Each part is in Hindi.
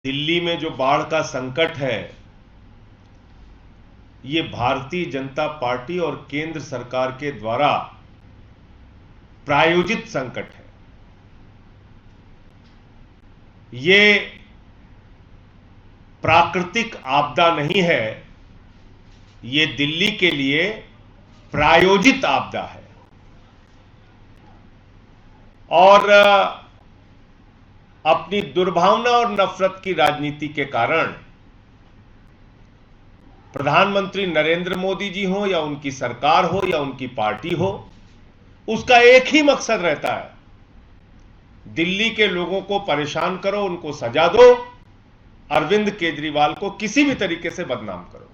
दिल्ली में जो बाढ़ का संकट है, ये भारतीय जनता पार्टी और केंद्र सरकार के द्वारा प्रायोजित संकट है। ये प्राकृतिक आपदा नहीं है, ये दिल्ली के लिए प्रायोजित आपदा है। और अपनी दुर्भावना और नफरत की राजनीति के कारण प्रधानमंत्री नरेंद्र मोदी जी हो या उनकी सरकार हो या उनकी पार्टी हो, उसका एक ही मकसद रहता है, दिल्ली के लोगों को परेशान करो, उनको सजा दो, अरविंद केजरीवाल को किसी भी तरीके से बदनाम करो।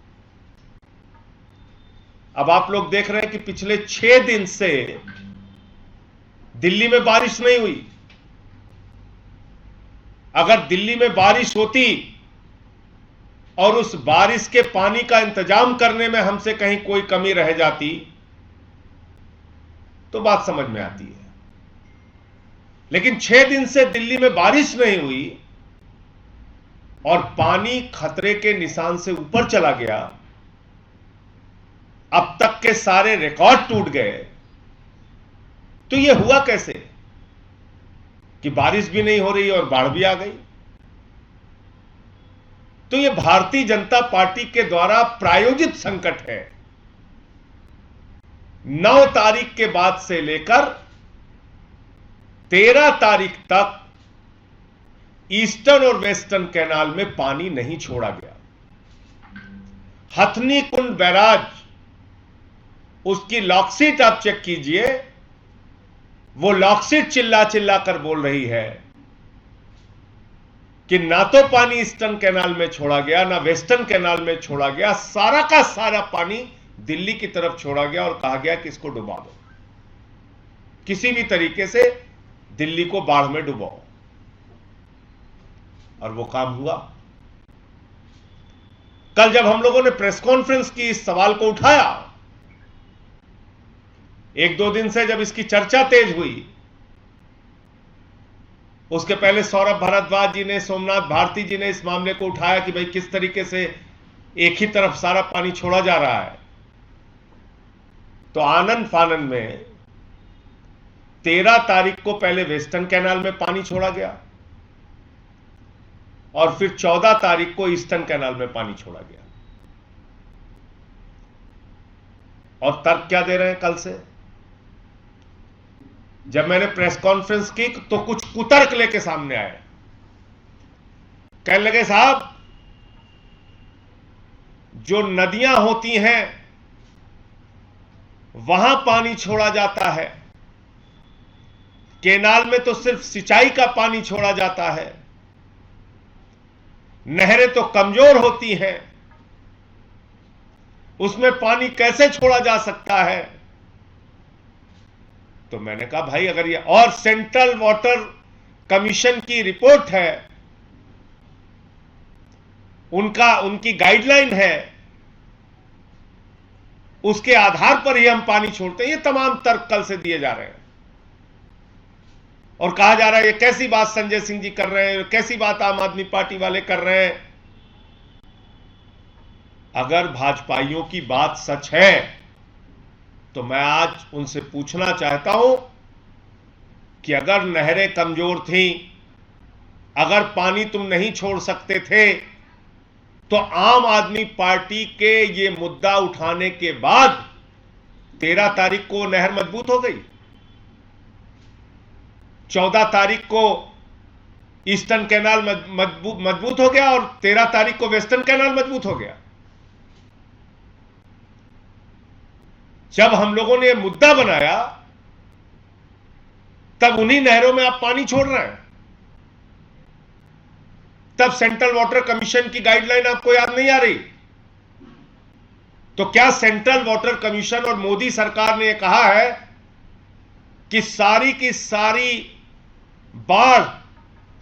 अब आप लोग देख रहे हैं कि पिछले 6 दिन से दिल्ली में बारिश नहीं हुई। अगर दिल्ली में बारिश होती और उस बारिश के पानी का इंतजाम करने में हमसे कहीं कोई कमी रह जाती तो बात समझ में आती है। लेकिन 6 दिन से दिल्ली में बारिश नहीं हुई और पानी खतरे के निशान से ऊपर चला गया। अब तक के सारे रिकॉर्ड टूट गए। तो यह हुआ कैसे कि बारिश भी नहीं हो रही और बाढ़ भी आ गई? तो यह भारतीय जनता पार्टी के द्वारा प्रायोजित संकट है। 9 तारीख के बाद से लेकर 13 तारीख तक ईस्टर्न और वेस्टर्न कैनाल में पानी नहीं छोड़ा गया। हथनी कुंड बैराज, उसकी लॉकशीट आप चेक कीजिए, वो लॉकशीट चिल्ला चिल्ला कर बोल रही है कि ना तो पानी ईस्टर्न कैनाल में छोड़ा गया, ना वेस्टर्न कैनाल में छोड़ा गया, सारा का सारा पानी दिल्ली की तरफ छोड़ा गया और कहा गया कि इसको डुबा दो, किसी भी तरीके से दिल्ली को बाढ़ में डुबाओ। और वो काम हुआ। कल जब हम लोगों ने प्रेस कॉन्फ्रेंस की, इस सवाल को उठाया, 1-2 दिन से जब इसकी चर्चा तेज हुई, उसके पहले सौरभ भारद्वाज जी ने, सोमनाथ भारती जी ने इस मामले को उठाया कि भाई किस तरीके से एक ही तरफ सारा पानी छोड़ा जा रहा है। तो आनंद फानन में 13 तारीख को पहले वेस्टर्न कैनाल में पानी छोड़ा गया और फिर 14 तारीख को ईस्टर्न कैनाल में पानी छोड़ा गया। और तर्क क्या दे रहे हैं? कल से जब मैंने प्रेस कॉन्फ्रेंस की तो कुछ कुतर्क लेके सामने आए। कहने लगे, साहब जो नदियां होती हैं वहां पानी छोड़ा जाता है, केनाल में तो सिर्फ सिंचाई का पानी छोड़ा जाता है, नहरें तो कमजोर होती हैं, उसमें पानी कैसे छोड़ा जा सकता है? तो मैंने कहा भाई, अगर ये, और सेंट्रल वाटर कमीशन की रिपोर्ट है, उनकी गाइडलाइन है, उसके आधार पर ही हम पानी छोड़ते हैं। ये तमाम तर्क कल से दिए जा रहे हैं और कहा जा रहा है ये कैसी बात संजय सिंह जी कर रहे हैं, कैसी बात आम आदमी पार्टी वाले कर रहे हैं। अगर भाजपाइयों की बात सच है तो मैं आज उनसे पूछना चाहता हूं कि अगर नहरें कमजोर थीं, अगर पानी तुम नहीं छोड़ सकते थे, तो आम आदमी पार्टी के ये मुद्दा उठाने के बाद 13 तारीख को नहर मजबूत हो गई, 14 तारीख को ईस्टर्न कैनाल मजबूत हो गया और 13 तारीख को वेस्टर्न कैनाल मजबूत हो गया। जब हम लोगों ने यह मुद्दा बनाया तब उन्हीं नहरों में आप पानी छोड़ रहे हैं। तब सेंट्रल वाटर कमीशन की गाइडलाइन आपको याद नहीं आ रही? तो क्या सेंट्रल वाटर कमीशन और मोदी सरकार ने यह कहा है कि सारी की सारी बाढ़,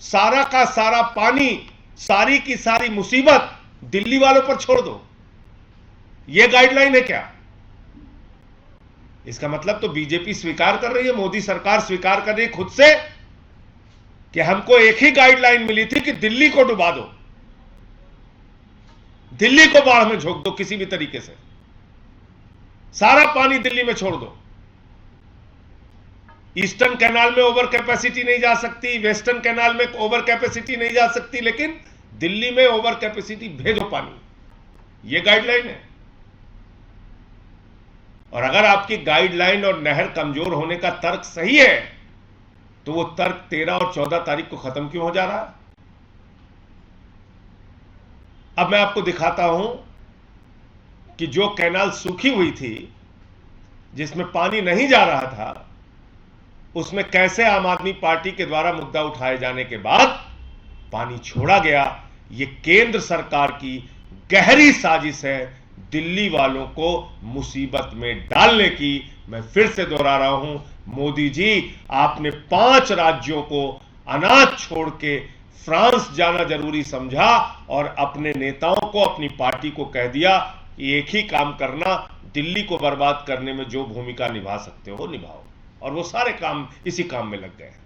सारा का सारा पानी, सारी की सारी मुसीबत दिल्ली वालों पर छोड़ दो? यह गाइडलाइन है क्या? इसका मतलब तो बीजेपी स्वीकार कर रही है, मोदी सरकार स्वीकार कर रही है खुद से कि हमको एक ही गाइडलाइन मिली थी कि दिल्ली को डुबा दो, दिल्ली को बाढ़ में झोंक दो किसी भी तरीके से, सारा पानी दिल्ली में छोड़ दो। ईस्टर्न कैनाल में ओवर कैपेसिटी नहीं जा सकती, वेस्टर्न कैनाल में ओवर कैपेसिटी नहीं जा सकती, लेकिन दिल्ली में ओवर कैपेसिटी भेजो पानी, यह गाइडलाइन है। और अगर आपकी गाइडलाइन और नहर कमजोर होने का तर्क सही है, तो वो तर्क 13 और 14 तारीख को खत्म क्यों हो जा रहा है? अब मैं आपको दिखाता हूं कि जो कैनाल सूखी हुई थी, जिसमें पानी नहीं जा रहा था, उसमें कैसे आम आदमी पार्टी के द्वारा मुद्दा उठाए जाने के बाद पानी छोड़ा गया। यह केंद्र सरकार की गहरी साजिश है दिल्ली वालों को मुसीबत में डालने की। मैं फिर से दोहरा रहा हूं, मोदी जी, आपने 5 राज्यों को अनाज छोड़ के फ्रांस जाना जरूरी समझा और अपने नेताओं को, अपनी पार्टी को कह दिया कि एक ही काम करना, दिल्ली को बर्बाद करने में जो भूमिका निभा सकते हो निभाओ। और वो सारे काम इसी काम में लग गए हैं।